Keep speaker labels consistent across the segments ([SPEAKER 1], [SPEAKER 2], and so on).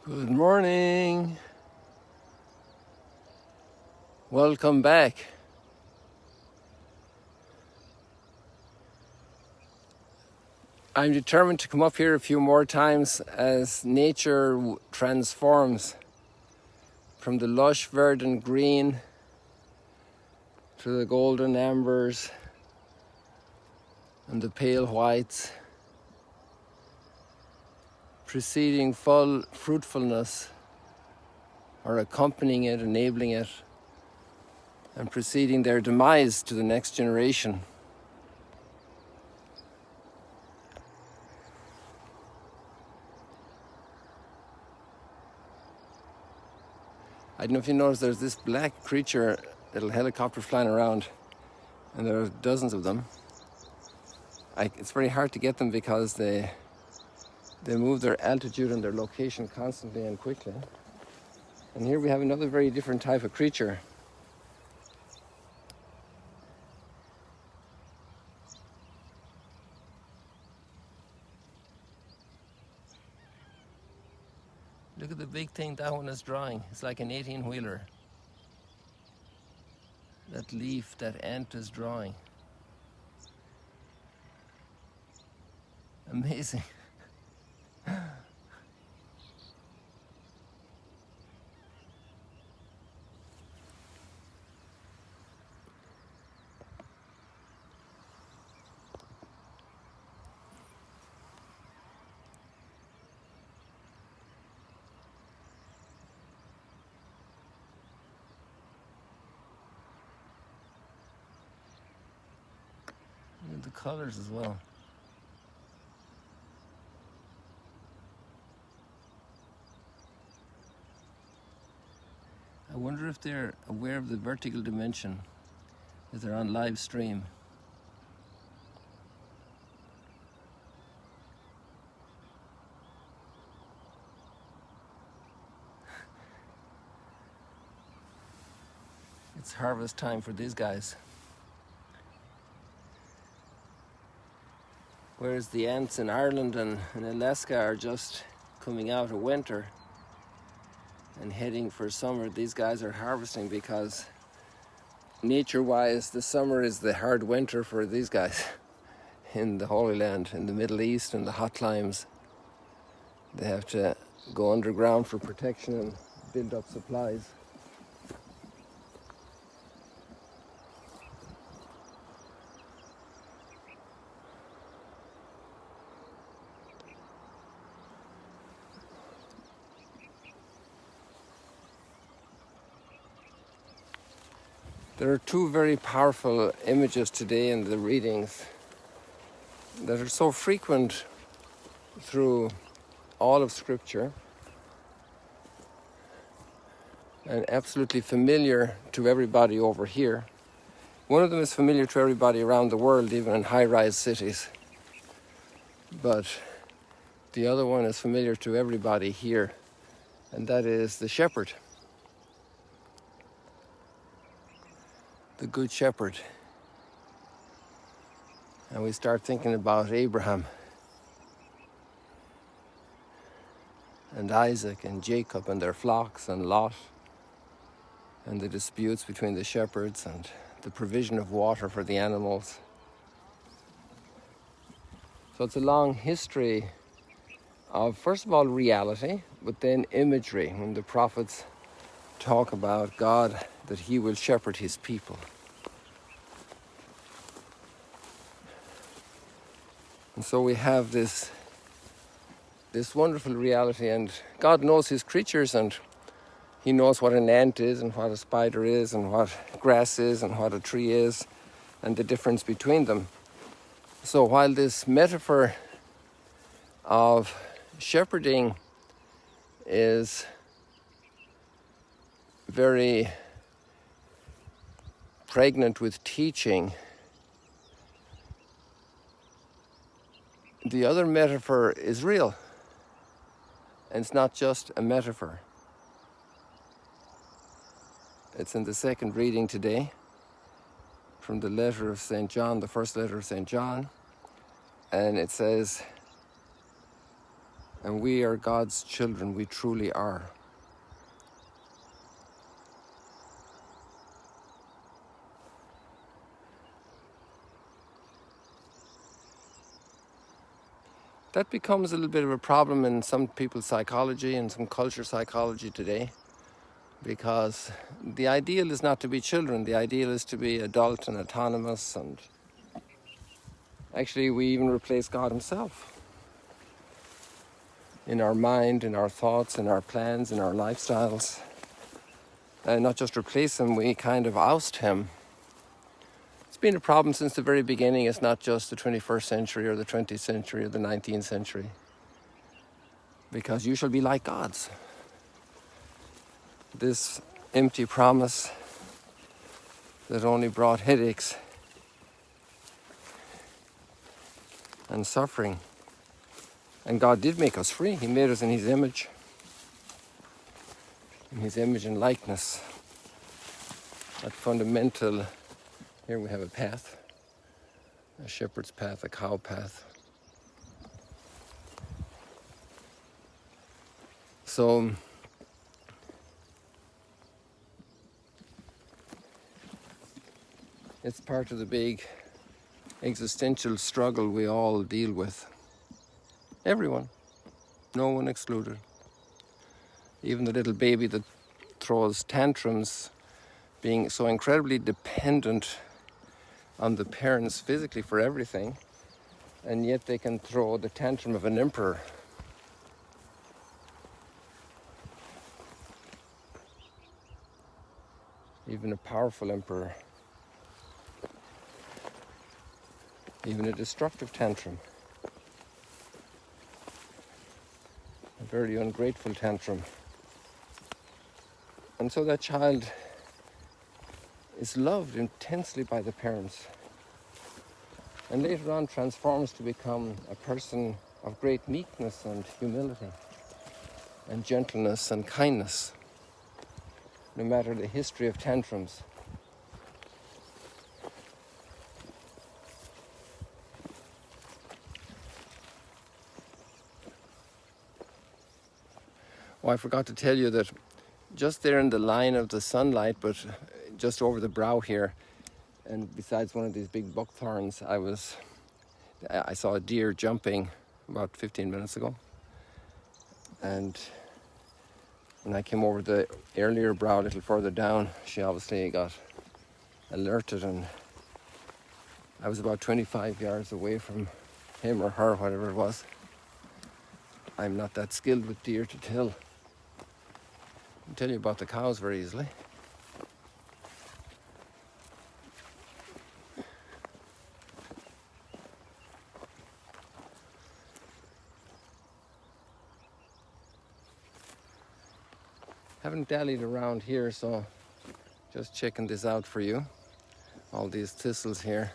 [SPEAKER 1] Good morning. Welcome back. I'm determined to come up here a few more times as nature transforms from the lush verdant green to the golden ambers and the pale whites, preceding full fruitfulness or accompanying it, enabling it, and preceding their demise to the next generation. I don't know if you noticed, there's this black creature, little helicopter flying around, and there are dozens of them. It's very hard to get them because they move their altitude and their location constantly and quickly. And here we have another very different type of creature. Look at the big thing that one is drawing. It's like an 18-wheeler. That leaf, that ant is drawing. Amazing. Look at the colors as well. I wonder if they're aware of the vertical dimension, if they're on live stream. It's harvest time for these guys. Whereas the ants in Ireland and in Alaska are just coming out of winter and heading for summer, these guys are harvesting because nature-wise the summer is the hard winter for these guys in the Holy Land, in the Middle East and the hot climes. They have to go underground for protection and build up supplies. There are two very powerful images today in the readings that are so frequent through all of Scripture and absolutely familiar to everybody over here. One of them is familiar to everybody around the world, even in high-rise cities. But the other one is familiar to everybody here, and that is the shepherd. The Good Shepherd. And we start thinking about Abraham and Isaac and Jacob and their flocks and Lot and the disputes between the shepherds and the provision of water for the animals. So it's a long history of, first of all, reality, but then imagery, when the prophets talk about God, that he will shepherd his people. And so we have this wonderful reality, and God knows his creatures, and he knows what an ant is and what a spider is and what grass is and what a tree is and the difference between them. So while this metaphor of shepherding is very pregnant with teaching, the other metaphor is real, and it's not just a metaphor. It's in the second reading today from the letter of St. John, the first letter of St. John, and it says, And we are God's children, we truly are. That becomes a little bit of a problem in some people's psychology and some culture psychology today, because the ideal is not to be children. The ideal is to be adult and autonomous, and actually we even replace God himself in our mind, in our thoughts, in our plans, in our lifestyles. And not just replace him, we kind of oust him. It's been a problem since the very beginning. It's not just the 21st century or the 20th century or the 19th century. Because you shall be like gods. This empty promise that only brought headaches and suffering. And God did make us free. He made us in his image. In his image and likeness. That fundamental, here we have a path. A shepherd's path, a cow path. So, it's part of the big existential struggle we all deal with. Everyone, no one excluded. Even the little baby that throws tantrums, being so incredibly dependent on the parents physically for everything, and yet they can throw the tantrum of an emperor. Even a powerful emperor. Even a destructive tantrum. A very ungrateful tantrum. And so that child is loved intensely by the parents, and later on transforms to become a person of great meekness and humility and gentleness and kindness, no matter the history of tantrums. Oh, I forgot to tell you that just there in the line of the sunlight, but just over the brow here, and besides one of these big buckthorns, I saw a deer jumping about 15 minutes ago. And when I came over the earlier brow a little further down, she obviously got alerted, and I was about 25 yards away from him or her, whatever it was. I'm not that skilled with deer to tell. I can tell you about the cows very easily. Haven't dallied around here, so just checking this out for you. All these thistles here.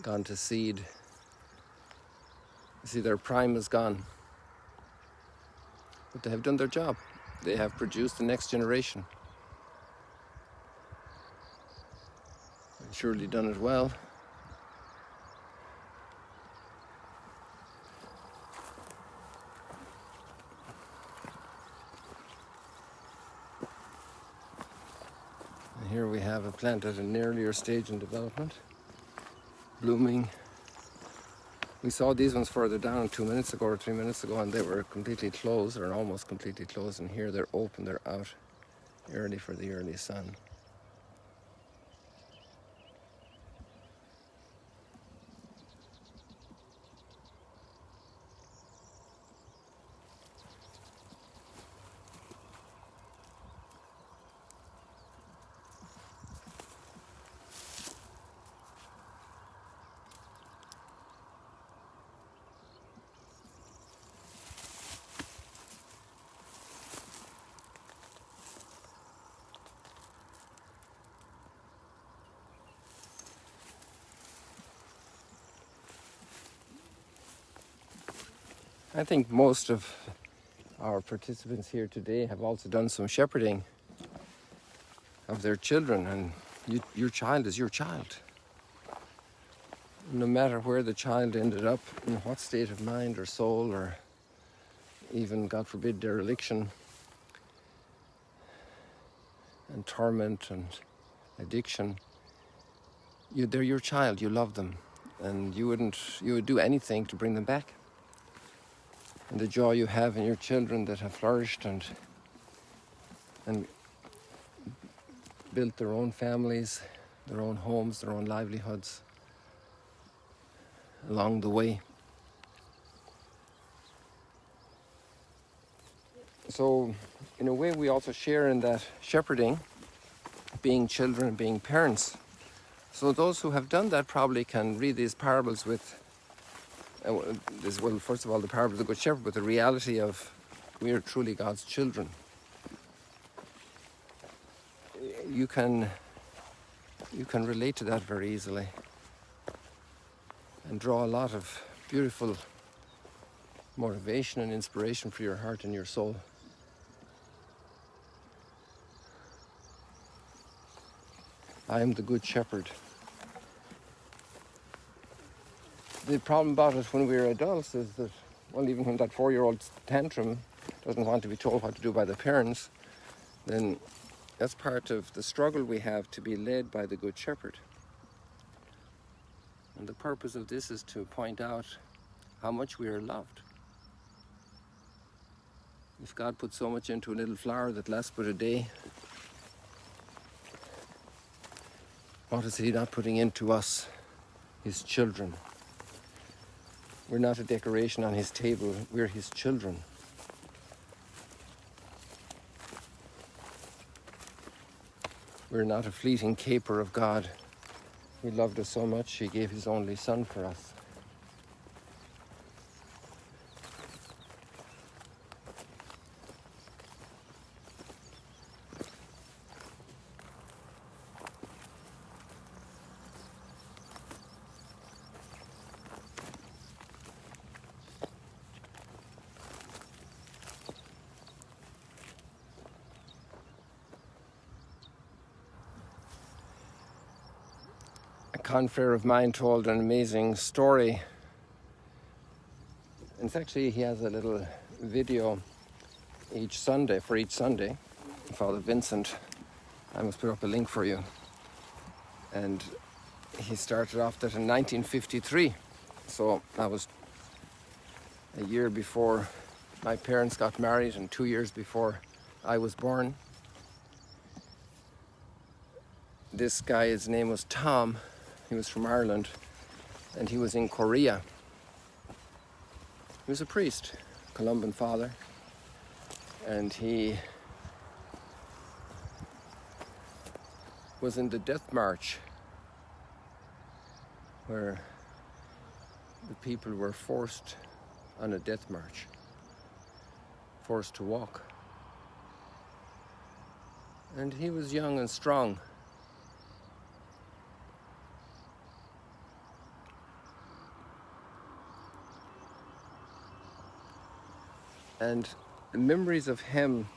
[SPEAKER 1] Gone to seed. You see, their prime is gone. But they have done their job. They have produced the next generation. And surely done it well. And here we have a plant at an earlier stage in development, blooming. We saw these ones further down 2 minutes ago or 3 minutes ago, and they were completely closed, or almost completely closed, and here they're open, they're out early for the early sun. I think most of our participants here today have also done some shepherding of their children, and your child is your child. No matter where the child ended up, in what state of mind or soul, or even, God forbid, dereliction and torment and addiction, they're your child, you love them, and you would do anything to bring them back. And the joy you have in your children that have flourished and built their own families, their own homes, their own livelihoods along the way. So in a way we also share in that shepherding, being children and being parents. So those who have done that probably can read these parables with, well, first of all, the parable of the Good Shepherd, but the reality of we are truly God's children. You can relate to that very easily and draw a lot of beautiful motivation and inspiration for your heart and your soul. I am the Good Shepherd. The problem about it when we're adults is that, well, even when that 4-year-old tantrum doesn't want to be told what to do by the parents, then that's part of the struggle we have to be led by the Good Shepherd. And the purpose of this is to point out how much we are loved. If God put so much into a little flower that lasts but a day, what is He not putting into us, His children? We're not a decoration on His table, we're His children. We're not a fleeting caper of God. He loved us so much, He gave His only Son for us. A confrere of mine told an amazing story. And it's actually, he has a little video each Sunday, Father Vincent. I must put up a link for you. And he started off that in 1953. So that was a year before my parents got married and 2 years before I was born. This guy, his name was Tom. He was from Ireland, and he was in Korea. He was a priest, Columban father, and he was in the death march where the people were forced on a death march, forced to walk. And he was young and strong. And the memories of him,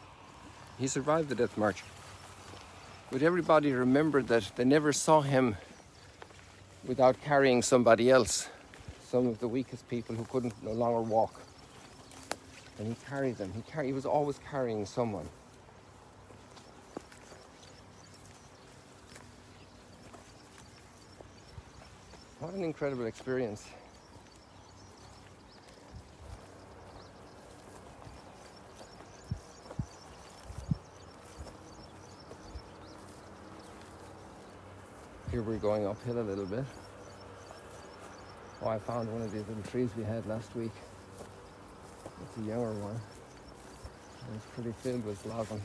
[SPEAKER 1] he survived the death march. But everybody remembered that they never saw him without carrying somebody else, some of the weakest people who couldn't no longer walk. And he carried them. He was always carrying someone. What an incredible experience. Here we're going uphill a little bit. Oh, I found one of these little trees we had last week. It's a younger one. And it's pretty filled with blossom.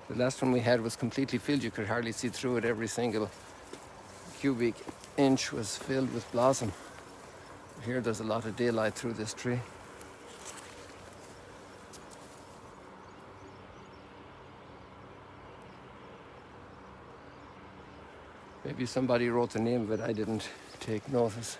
[SPEAKER 1] The last one we had was completely filled. You could hardly see through it. Every single cubic inch was filled with blossom. Here there's a lot of daylight through this tree. Maybe somebody wrote the name of it, I didn't take notice.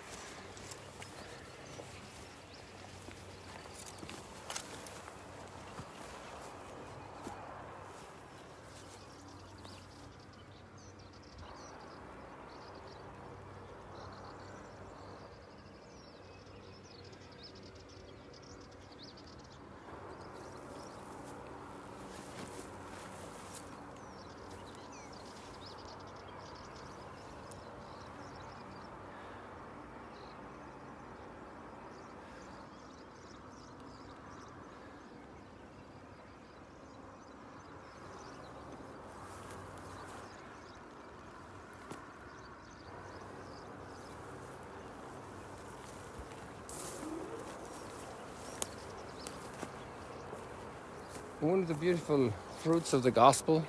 [SPEAKER 1] One of the beautiful fruits of the gospel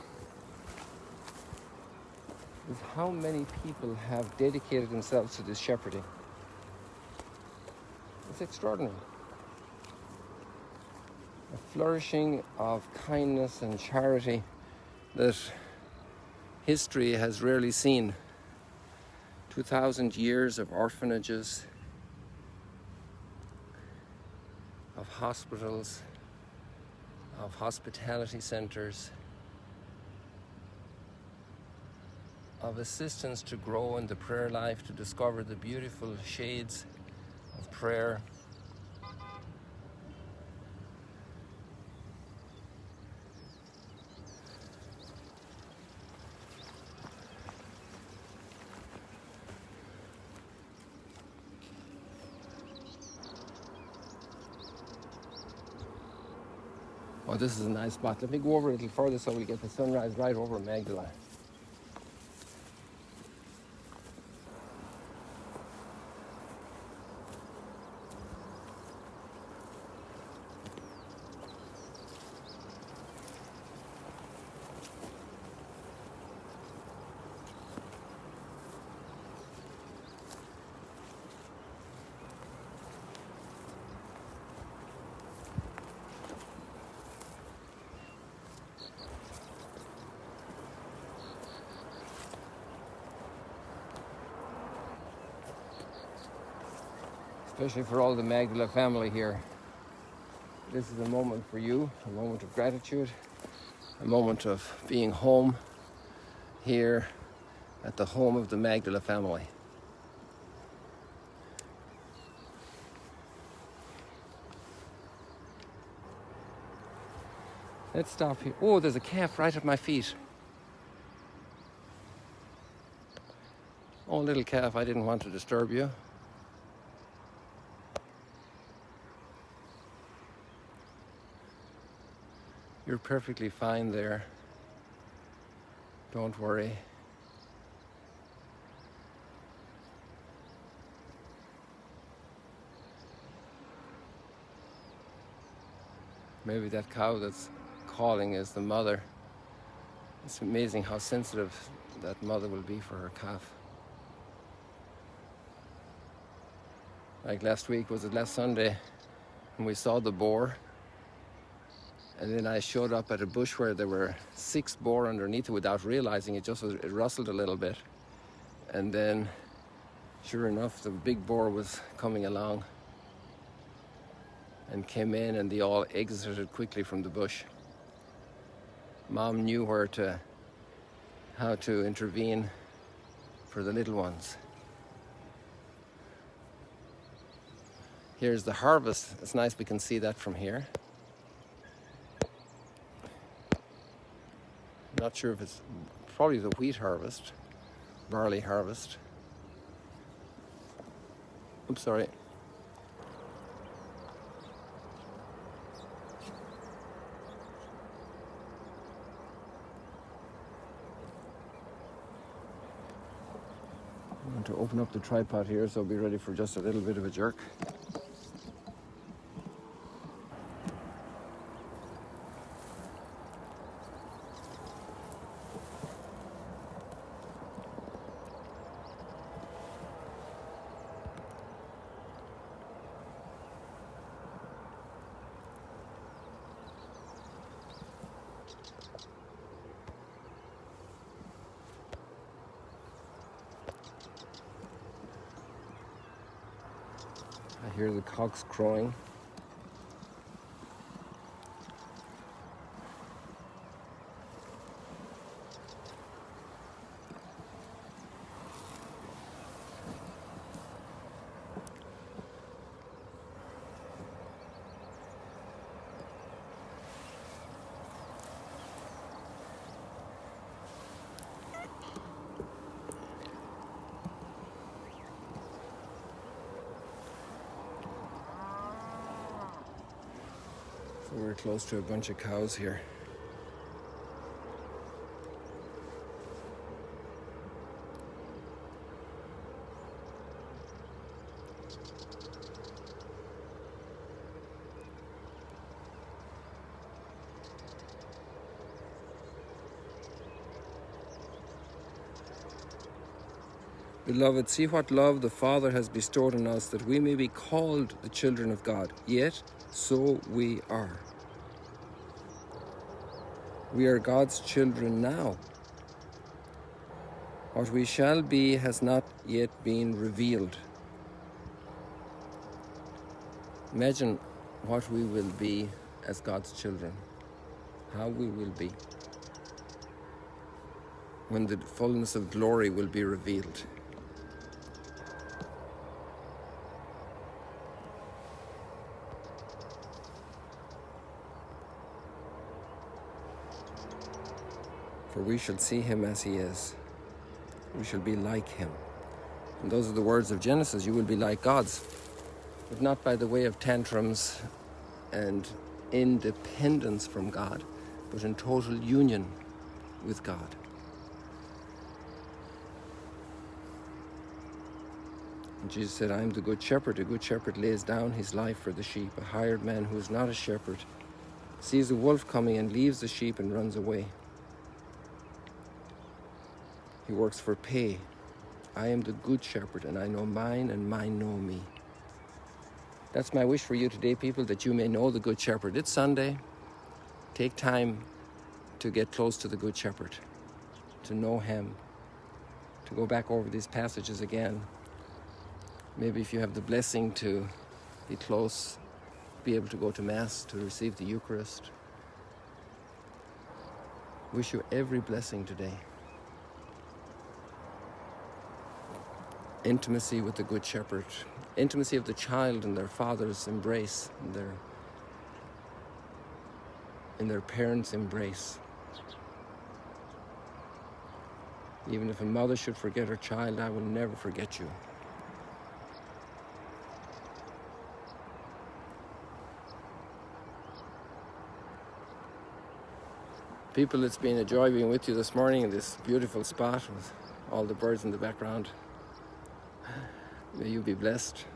[SPEAKER 1] is how many people have dedicated themselves to this shepherding. It's extraordinary. A flourishing of kindness and charity that history has rarely seen. 2,000 years of orphanages, of hospitals, of hospitality centers, of assistance to grow in the prayer life, to discover the beautiful shades of prayer. Oh, this is a nice spot. Let me go over a little further so we get the sunrise right over Magdala. Especially for all the Magdala family here. This is a moment for you, a moment of gratitude, a moment of being home here at the home of the Magdala family. Let's stop here. Oh, there's a calf right at my feet. Oh, little calf, I didn't want to disturb you. You're perfectly fine there. Don't worry. Maybe that cow that's calling is the mother. It's amazing how sensitive that mother will be for her calf. Like last week, was it last Sunday, when we saw the boar? And then I showed up at a bush where there were 6 boar underneath it without realizing it. It rustled a little bit. And then, sure enough, the big boar was coming along and came in, and they all exited quickly from the bush. Mom knew how to intervene for the little ones. Here's the harvest. It's nice we can see that from here. Not sure if it's probably the wheat harvest, barley harvest. Oops, sorry. I'm going to open up the tripod here, so I'll be ready for just a little bit of a jerk. I hear the cocks crowing. So we're close to a bunch of cows here. Beloved, see what love the Father has bestowed on us, that we may be called the children of God. Yet, so we are. We are God's children now. What we shall be has not yet been revealed. Imagine what we will be as God's children, how we will be when the fullness of glory will be revealed. For we shall see him as he is. We shall be like him. And those are the words of Genesis. You will be like gods, but not by the way of tantrums and independence from God, but in total union with God. And Jesus said, I am the good shepherd. A good shepherd lays down his life for the sheep. A hired man who is not a shepherd sees a wolf coming and leaves the sheep and runs away. He works for pay. I am the good shepherd, and I know mine, and mine know me. That's my wish for you today, people, that you may know the good shepherd. It's Sunday. Take time to get close to the good shepherd, to know him, to go back over these passages again. Maybe if you have the blessing to be close, be able to go to Mass, to receive the Eucharist. Wish you every blessing today. Intimacy with the Good Shepherd, intimacy of the child in their father's embrace, in their parents' embrace. Even if a mother should forget her child, I will never forget you. People, it's been a joy being with you this morning in this beautiful spot with all the birds in the background. May you be blessed.